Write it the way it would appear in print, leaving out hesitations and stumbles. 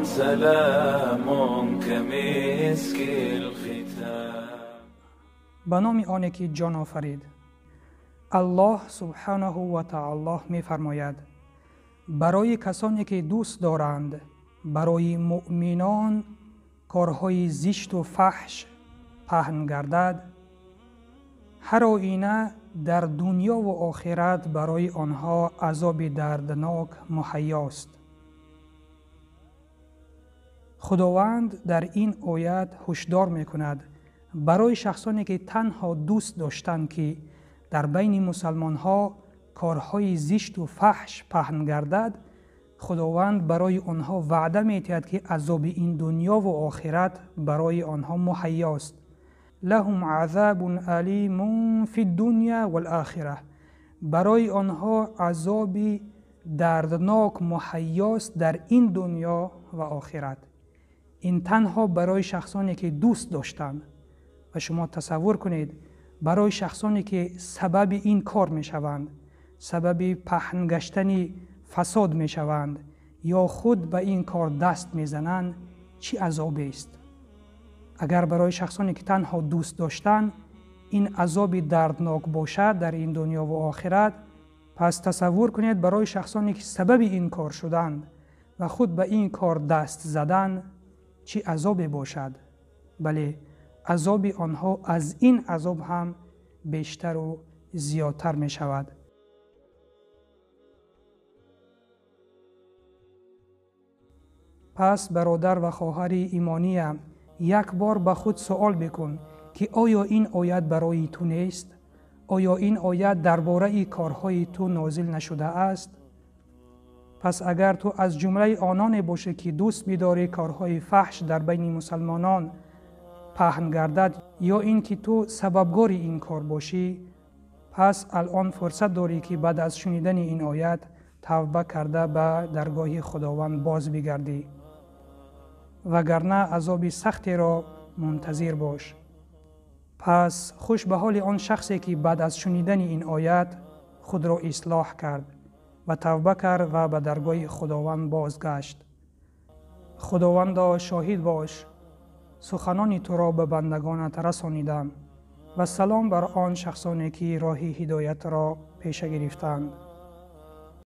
سلام كمسك الختام. به نام آن که جان آفرید. الله سبحانه و تعالی می فرماید برای کسانی که دوست دارند برای مؤمنان کارهای زشت و فحش پهن گردد، هر آینه در دنیا و آخرت برای آنها عذاب دردناک مهیاست. خداوند در این آیت هشدار می کند برای شخصانی که تنها دوست داشتند که در بین مسلمان ها کارهای زشت و فحش پهن گردد، خداوند برای آنها وعده می دهد که عذاب این دنیا و آخرت برای آنها مهیاست. لهم عذاب علیم فی الدنیا والآخره. برای آنها عذاب دردناک مهیاست در این دنیا و آخرت. این تنها برای شخصانی که دوست داشتند. و شما تصور کنید برای شخصانی که سبب این کار می شوند، سبب پهن گشتن فساد می شوند یا خود به این کار دست می زنند، چی عذابی است؟ اگر برای شخصانی که تنها دوست داشتن این عذاب دردناک باشد در این دنیا و آخرت، پس تصور کنید برای شخصانی که سبب این کار شدند و خود به این کار دست زدن چی عذابی باشد. بله، عذاب آنها از این عذاب هم بیشتر و زیادتر می شود. پس برادر و خواهر ایمانیم، یک بار به خود سوال بکن که آیا این آیت برای تو نیست؟ آیا این آیت درباره کارهای تو نازل نشده است؟ پس اگر تو از جمله آنان باشی که دوست می‌داری کارهای فحش در بین مسلمانان پهن گردد یا این که تو سببگار این کار باشی، پس الان فرصت داری که بعد از شنیدن این آیت توبه کرده به درگاه خداوند باز بگردی، وگرنه عذاب سختی را منتظر باش. پس خوش به حال آن شخصی که بعد از شنیدن این آیت خود را اصلاح کرد و توبه کرد و به درگاه خداوند بازگشت. خداوندا شاهد باش، سخنان تو را به بندگانت رسانیدم و سلام بر آن شخصانی که راه هدایت را پیش گرفتند.